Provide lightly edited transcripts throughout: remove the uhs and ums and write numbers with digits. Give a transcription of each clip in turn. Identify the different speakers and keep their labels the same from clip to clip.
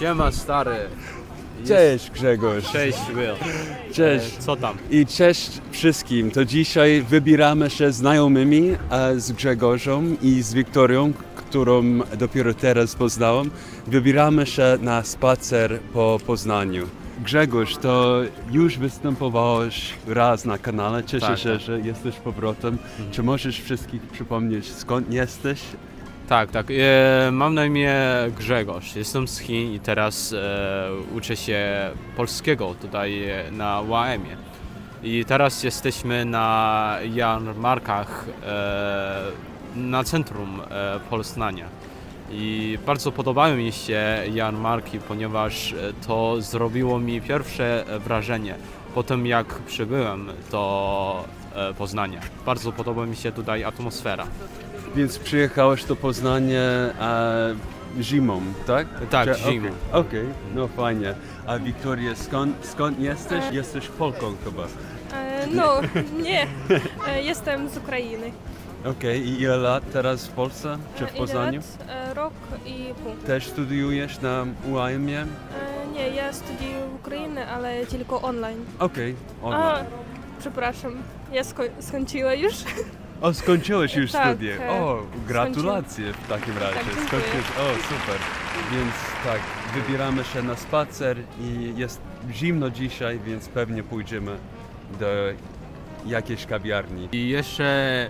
Speaker 1: Siema stary.
Speaker 2: Cześć Grzegorz.
Speaker 1: Cześć Will.
Speaker 2: Cześć.
Speaker 1: Co tam?
Speaker 2: I cześć wszystkim. To dzisiaj wybieramy się znajomymi z Grzegorzem i z Wiktorią, którą dopiero teraz poznałem. Wybieramy się na spacer po Poznaniu. Grzegorz, to już występowałeś raz na kanale. Cieszę się, że jesteś powrotem. Czy możesz wszystkich przypomnieć, skąd jesteś?
Speaker 1: Tak. Mam na imię Grzegorz. Jestem z Chin i teraz uczę się polskiego tutaj na UAM-ie. I teraz jesteśmy na jarmarkach na centrum Poznania. I bardzo podobają mi się jarmarki, ponieważ to zrobiło mi pierwsze wrażenie po tym, jak przybyłem do Poznania. Bardzo podoba mi się tutaj atmosfera.
Speaker 2: Więc przyjechałeś do Poznania zimą, tak?
Speaker 1: Tak, zimą.
Speaker 2: Okej, no fajnie. A Wiktoria, skąd jesteś? Jesteś Polką chyba.
Speaker 3: No, nie. Jestem z Ukrainy.
Speaker 2: Okej, i ile lat teraz w Polsce? Czy w Poznaniu?
Speaker 3: Ile lat? Rok i pół.
Speaker 2: Też studiujesz na UAM-ie?
Speaker 3: Nie, ja studiuję w Ukrainie, ale tylko online.
Speaker 2: Okej, online.
Speaker 3: Przepraszam, ja skończyła już.
Speaker 2: O, skończyłeś już
Speaker 3: Tak,
Speaker 2: studia. O, gratulacje w takim razie.
Speaker 3: Tak, dziękuję.
Speaker 2: Skończyłeś. O, super. Więc tak, wybieramy się na spacer i jest zimno dzisiaj, więc pewnie pójdziemy do jakiejś kawiarni.
Speaker 1: I jeszcze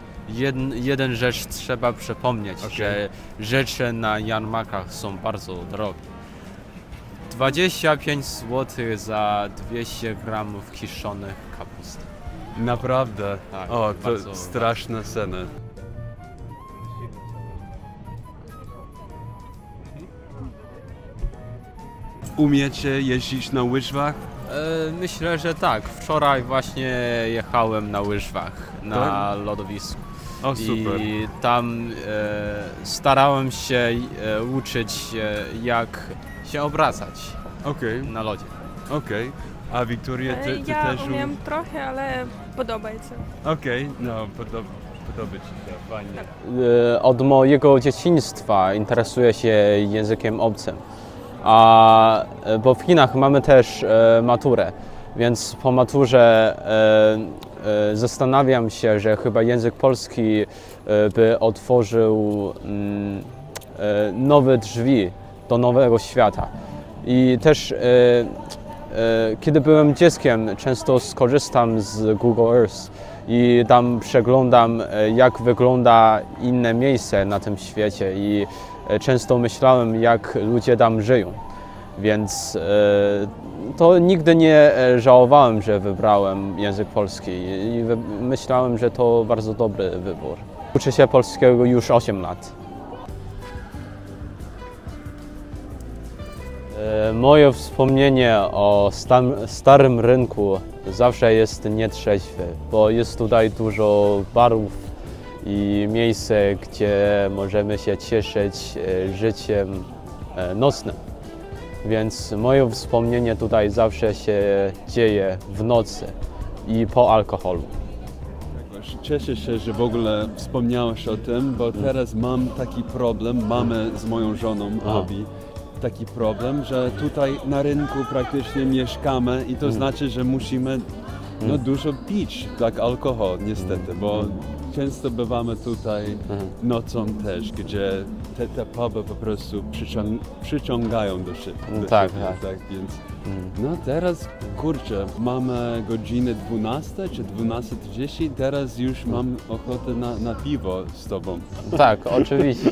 Speaker 1: jeden rzecz trzeba przypomnieć, że rzeczy na jarmarkach są bardzo drogie. 25 zł za 200 gramów kiszonych kapusty.
Speaker 2: Naprawdę?
Speaker 1: Tak,
Speaker 2: O, to
Speaker 1: bardzo
Speaker 2: straszne ceny. Umiecie jeździć na łyżwach?
Speaker 1: Myślę, że tak. Wczoraj właśnie jechałem na łyżwach, na lodowisku.
Speaker 2: O, super.
Speaker 1: I tam starałem się uczyć, jak się obracać na lodzie.
Speaker 2: Okej. A Wiktoria, ty
Speaker 3: Ja
Speaker 2: też
Speaker 3: umiem trochę, ale podoba się.
Speaker 2: Okej, no podoba ci się, fajnie.
Speaker 1: Od mojego dzieciństwa interesuję się językiem obcym. Bo w Chinach mamy też maturę, więc po maturze zastanawiam się, że chyba język polski by otworzył nowe drzwi do nowego świata. I też kiedy byłem dzieckiem, często skorzystam z Google Earth i tam przeglądam, jak wygląda inne miejsce na tym świecie i często myślałem, jak ludzie tam żyją. Więc to nigdy nie żałowałem, że wybrałem język polski i myślałem, że to bardzo dobry wybór. Uczę się polskiego już 8 lat. Moje wspomnienie o starym rynku zawsze jest nietrzeźwe, bo jest tutaj dużo barów i miejsc, gdzie możemy się cieszyć życiem nocnym. Więc moje wspomnienie tutaj zawsze się dzieje w nocy i po alkoholu.
Speaker 2: Cieszę się, że w ogóle wspomniałeś o tym, bo teraz mam taki problem, mamy z moją żoną, Abi, taki problem, że tutaj na rynku praktycznie mieszkamy i to znaczy, że musimy dużo pić, tak alkohol niestety, bo często bywamy tutaj nocą też, gdzie te puby po prostu przyciągają do siebie. Tak, więc no teraz, kurczę, mamy godzinę 12 czy 12:30, teraz już mam ochotę na piwo z tobą.
Speaker 1: Tak, oczywiście.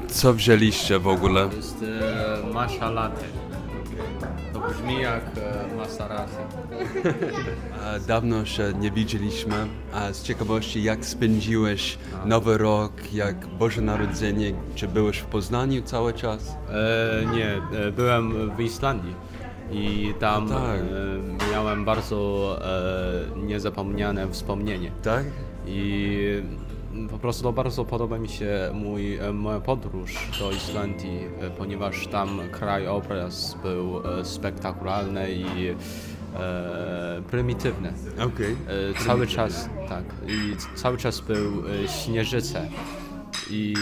Speaker 2: Co wzięliście w ogóle?
Speaker 1: To jest matcha latte. To brzmi jak Maserati.
Speaker 2: Dawno się nie widzieliśmy, a z ciekawości jak spędziłeś Nowy Rok, jak Boże Narodzenie, czy byłeś w Poznaniu cały czas?
Speaker 1: Nie, byłem w Islandii i tam miałem bardzo niezapomniane wspomnienie.
Speaker 2: Tak?
Speaker 1: I po prostu bardzo podoba mi się moja podróż do Islandii, ponieważ tam krajobraz był spektakularny i prymitywny.
Speaker 2: Okej.
Speaker 1: Cały czas, tak. I cały czas był śnieżyce. I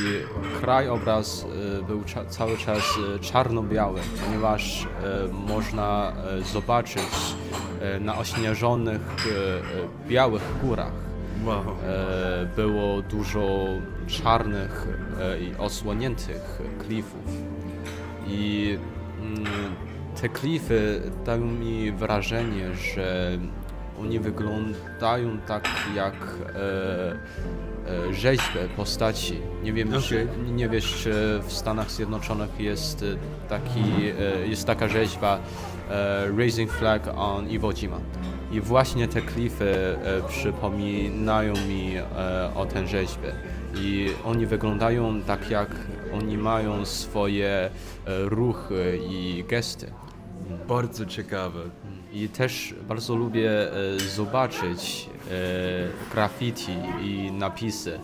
Speaker 1: krajobraz był cały czas czarno-biały, ponieważ można zobaczyć na ośnieżonych białych górach.
Speaker 2: Wow.
Speaker 1: Było dużo czarnych i osłoniętych klifów. I te klify dają mi wrażenie, że oni wyglądają tak jak rzeźby postaci. Nie wiem, nie wiesz, czy w Stanach Zjednoczonych jest taka rzeźba Raising Flag on Iwo Jima. I właśnie te klify przypominają mi o tę rzeźbę. I oni wyglądają tak, jak oni mają swoje ruchy i gesty.
Speaker 2: Bardzo ciekawe.
Speaker 1: I też bardzo lubię zobaczyć graffiti i napisy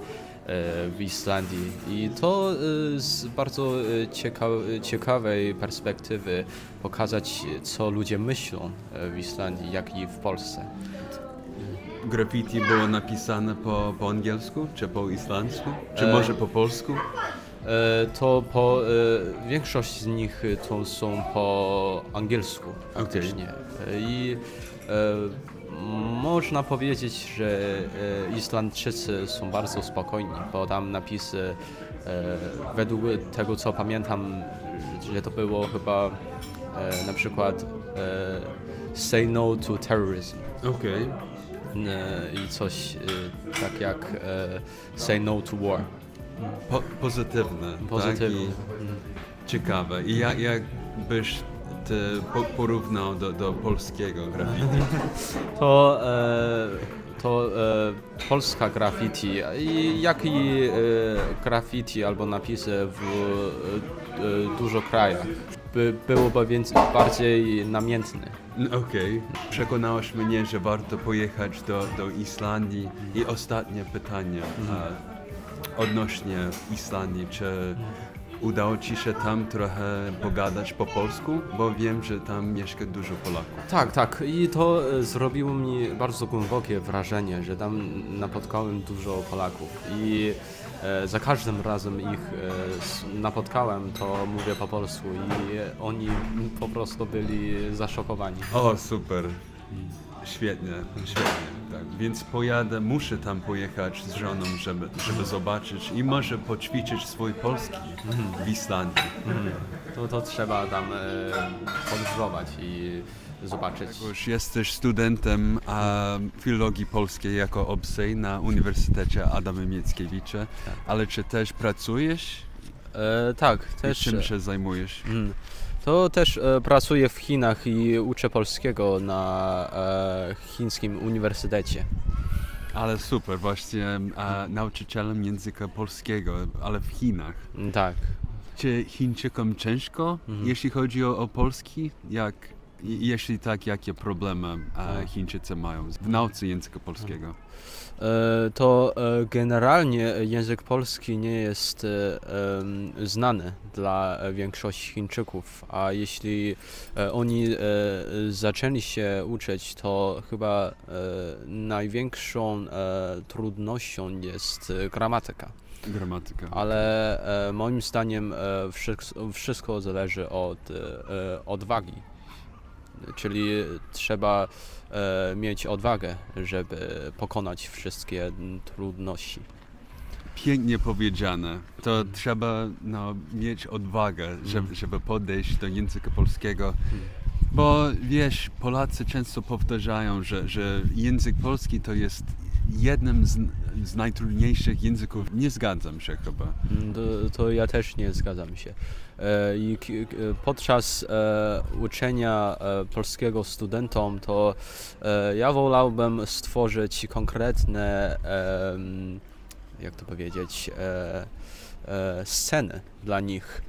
Speaker 1: w Islandii. I to z bardzo ciekawej perspektywy pokazać, co ludzie myślą w Islandii, jak i w Polsce.
Speaker 2: Graffiti było napisane po angielsku, czy po islandzku, czy może po polsku?
Speaker 1: Większość z nich to są po angielsku faktycznie. I można powiedzieć, że Islandczycy są bardzo spokojni, bo tam napisy, według tego co pamiętam, że to było chyba na przykład say no to terrorism.
Speaker 2: Okej.
Speaker 1: I coś tak jak say no to war.
Speaker 2: Pozytywne.
Speaker 1: Pozytywne.
Speaker 2: Tak? Ciekawe. I jak byś porównał do polskiego graffiti?
Speaker 1: To polska graffiti, jak i graffiti albo napisy w dużo krajach byłoby więc bardziej namiętne.
Speaker 2: Okej. Przekonałeś mnie, że warto pojechać do Islandii. I ostatnie pytanie odnośnie Islandii. Czy udało Ci się tam trochę pogadać po polsku? Bo wiem, że tam mieszka dużo Polaków.
Speaker 1: Tak. I to zrobiło mi bardzo głębokie wrażenie, że tam napotkałem dużo Polaków. I za każdym razem ich napotkałem, to mówię po polsku i oni po prostu byli zaszokowani.
Speaker 2: O, super. Świetnie. Tak. Więc muszę tam pojechać z żoną, żeby zobaczyć i może poćwiczyć swój polski w Islandii.
Speaker 1: To trzeba tam podróżować i zobaczyć.
Speaker 2: Już jesteś studentem filologii polskiej jako obcej na Uniwersytecie Adama Mickiewicza, ale czy też pracujesz?
Speaker 1: Tak, też.
Speaker 2: Czym się zajmujesz?
Speaker 1: To też pracuję w Chinach i uczę polskiego na chińskim uniwersytecie.
Speaker 2: Ale super, właśnie nauczycielem języka polskiego, ale w Chinach.
Speaker 1: Tak.
Speaker 2: Czy Chińczykom ciężko, jeśli chodzi o polski? Jeśli tak, jakie problemy Chińczycy mają w nauce języka polskiego?
Speaker 1: To generalnie język polski nie jest znany dla większości Chińczyków, a jeśli oni zaczęli się uczyć, to chyba największą trudnością jest gramatyka. Ale moim zdaniem wszystko zależy od odwagi. Czyli trzeba mieć odwagę, żeby pokonać wszystkie trudności.
Speaker 2: Pięknie powiedziane. To trzeba mieć odwagę, żeby podejść do języka polskiego. Bo wiesz, Polacy często powtarzają, że język polski to jest jednym z najtrudniejszych języków. Nie zgadzam się chyba.
Speaker 1: To ja też nie zgadzam się. I podczas uczenia polskiego studentom, to ja wolałbym stworzyć konkretne, jak to powiedzieć, sceny dla nich,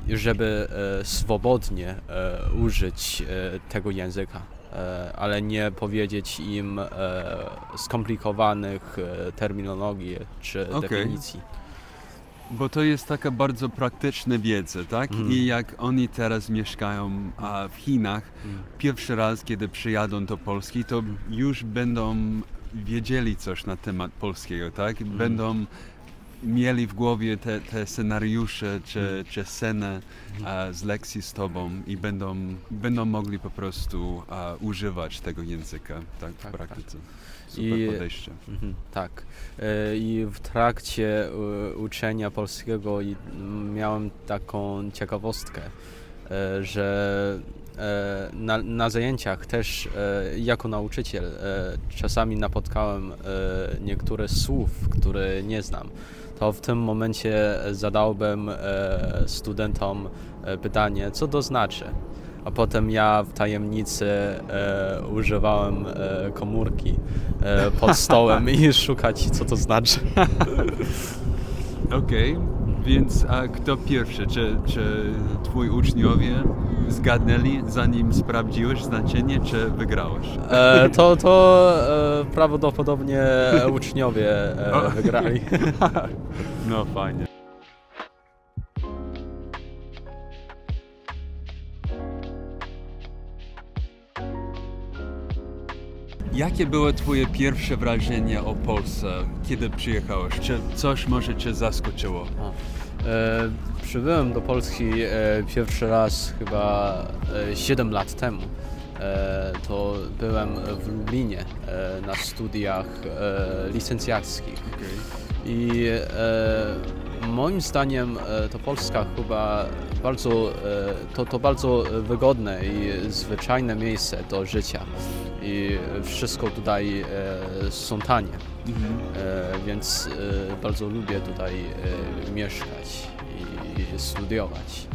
Speaker 1: żeby swobodnie użyć tego języka, ale nie powiedzieć im skomplikowanych terminologii czy definicji.
Speaker 2: Bo to jest taka bardzo praktyczna wiedza, tak? I jak oni teraz mieszkają w Chinach, pierwszy raz, kiedy przyjadą do Polski, to już będą wiedzieli coś na temat polskiego, tak? Będą mieli w głowie te scenariusze czy scenę z lekcji z tobą i będą mogli po prostu używać tego języka, tak, w praktyce. Super podejście.
Speaker 1: Tak. I w trakcie uczenia polskiego miałem taką ciekawostkę, że na zajęciach też jako nauczyciel czasami napotkałem niektóre słów, które nie znam. To w tym momencie zadałbym studentom pytanie, co to znaczy. A potem ja w tajemnicy używałem komórki pod stołem i szukać, co to znaczy.
Speaker 2: Okej, więc kto pierwszy? Czy twoi uczniowie zgadnęli, zanim sprawdziłeś znaczenie, czy wygrałeś?
Speaker 1: To prawdopodobnie uczniowie wygrali.
Speaker 2: No fajnie. Jakie było twoje pierwsze wrażenie o Polsce, kiedy przyjechałeś? Czy coś może cię zaskoczyło?
Speaker 1: Przybyłem do Polski pierwszy raz chyba 7 lat temu. To byłem w Lublinie na studiach licencjackich. I moim zdaniem to Polska chyba bardzo wygodne i zwyczajne miejsce do życia. I wszystko tutaj są tanie, więc bardzo lubię tutaj mieszkać i studiować.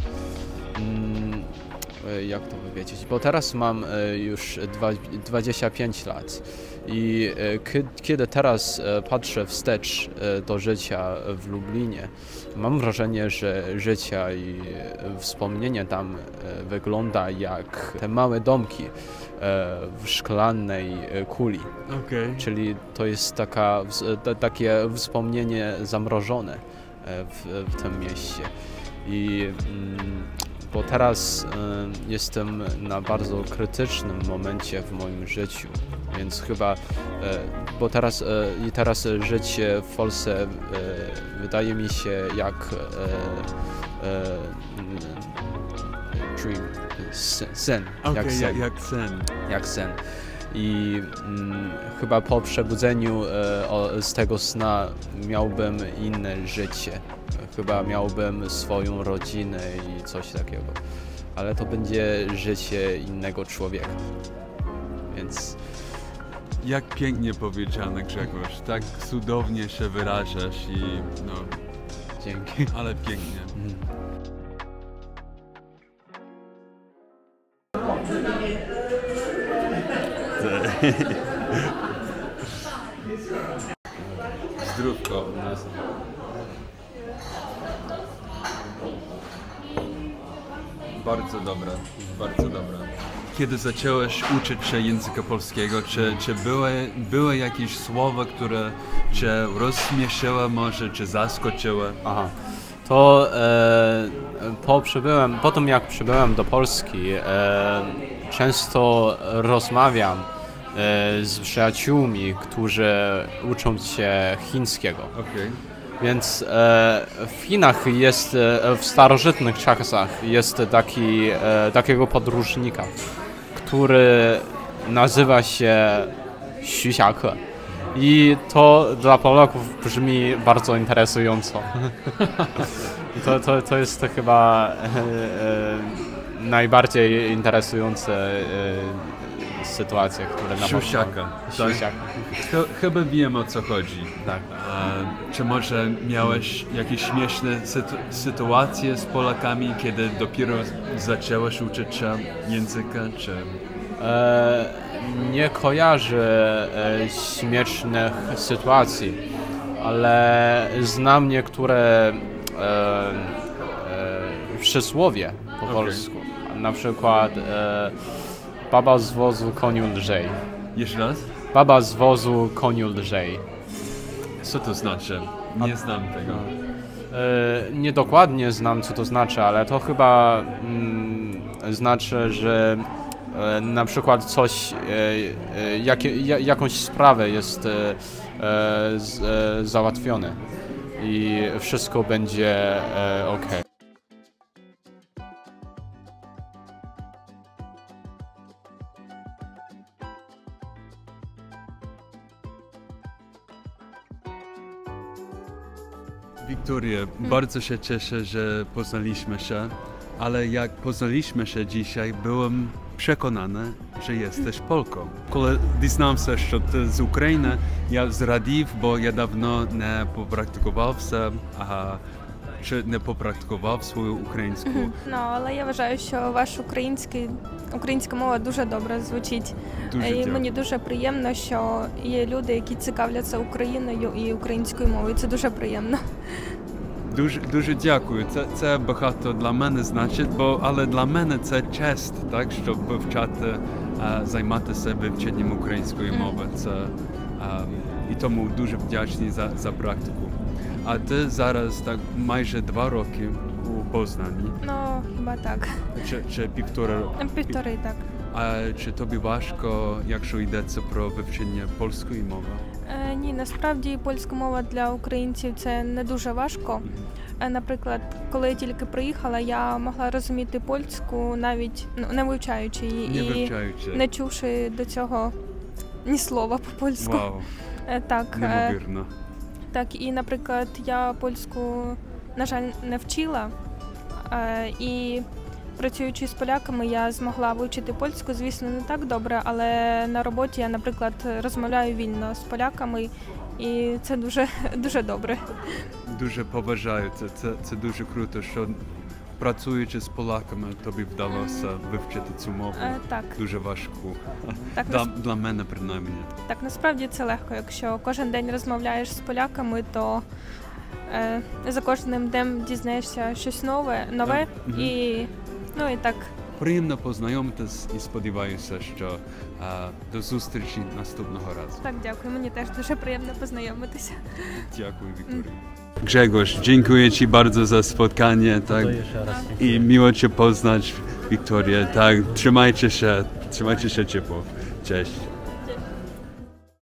Speaker 1: Jak to powiedzieć? Bo teraz mam już 25 lat i kiedy teraz patrzę wstecz do życia w Lublinie, mam wrażenie, że życie i wspomnienie tam wygląda jak te małe domki w szklanej kuli. Czyli to jest takie wspomnienie zamrożone w tym mieście. Bo teraz jestem na bardzo krytycznym momencie w moim życiu, więc chyba, bo teraz życie w Polsce wydaje mi się jak dream, sen, jak sen. I chyba po przebudzeniu z tego sna miałbym inne życie. Chyba miałbym swoją rodzinę i coś takiego. Ale to będzie życie innego człowieka. Więc...
Speaker 2: Jak pięknie powiedziane, Grzegorz. Tak cudownie się wyrażasz i no...
Speaker 1: Dzięki.
Speaker 2: Ale pięknie. Zdrówko. Bardzo dobre, bardzo dobre. Kiedy zacząłeś uczyć się języka polskiego, czy były jakieś słowa, które cię rozśmieszyły może, czy zaskoczyły?
Speaker 1: Aha. To potem jak przybyłem do Polski, często rozmawiam z przyjaciółmi, którzy uczą się chińskiego. Więc w Chinach jest, w starożytnych czasach jest takiego podróżnika, który nazywa się Xu Xiake. I to dla Polaków brzmi bardzo interesująco. To jest chyba najbardziej interesujące sytuacje, które
Speaker 2: Siusiaka. Chyba wiem, o co chodzi.
Speaker 1: Tak.
Speaker 2: Czy może miałeś jakieś śmieszne sytuacje z Polakami, kiedy dopiero zacząłeś uczyć się języka, czy...
Speaker 1: Nie kojarzę śmiesznych sytuacji, ale znam niektóre przysłowie po polsku. Na przykład baba z wozu koniu lżej.
Speaker 2: Jeszcze raz?
Speaker 1: Baba z wozu koniu lżej.
Speaker 2: Co to znaczy? Nie znam tego.
Speaker 1: Niedokładnie znam, co to znaczy, ale to chyba znaczy, że na przykład coś, jakąś sprawę jest załatwione i wszystko będzie ok.
Speaker 2: Wiktoria, bardzo się cieszę, że poznaliśmy się, ale jak poznaliśmy się dzisiaj, byłem przekonany, że jesteś Polką. Коли дізнався, що ти з України, я зрадів, бо я давно не попрактикувався, чи не попрактикував свою українську.
Speaker 3: Ну, але я вважаю, що ваш українська мова дуже добре звучить.
Speaker 2: Дуже
Speaker 3: І
Speaker 2: дякую.
Speaker 3: мені дуже приємно, що є люди, які цікавляться Україною і українською мовою. Це дуже приємно.
Speaker 2: Дуже дякую. Це багато для мене значить, але для мене це честь, так, щоб вивчати, займатися вивченням української мови. І тому дуже вдячний за практику. А ти зараз так майже 2 роки у Познані.
Speaker 3: Ну, хіба так.
Speaker 2: Чи 1,5 року?
Speaker 3: 1,5, так.
Speaker 2: А чи тобі важко, якщо йдеться про вивчення польської мови?
Speaker 3: Ні, насправді польська мова для українців це не дуже важко. Наприклад, коли я тільки приїхала, я могла розуміти польську навіть не вивчаючи її і не чувши до цього ні слова по-польську.
Speaker 2: Вау,
Speaker 3: Так,
Speaker 2: неймовірно.
Speaker 3: так, і, наприклад, я польську, на жаль, не вчила, і працюючи з поляками, я змогла вивчити польську, звісно, не так добре, але на роботі я, наприклад, розмовляю вільно з поляками, і це дуже, дуже добре.
Speaker 2: Дуже поважаю це дуже круто, що працюючи з поляками, тобі вдалося вивчити цю мову.
Speaker 3: Так.
Speaker 2: Дуже важку.
Speaker 3: Так,
Speaker 2: Для мене, принаймні.
Speaker 3: Так, насправді це легко. Якщо кожен день розмовляєш з поляками, то за кожним днем дізнаєшся щось нове і так.
Speaker 2: Приємно познайомитись і сподіваюся, що до зустрічі наступного разу.
Speaker 3: Так, дякую. Мені теж дуже приємно познайомитися.
Speaker 2: Dziękuję, Wiktoria. Grzegorz, dziękuję Ci bardzo za spotkanie, tak? I miło Cię poznać, Wiktoria, tak? Trzymajcie się ciepło. Cześć.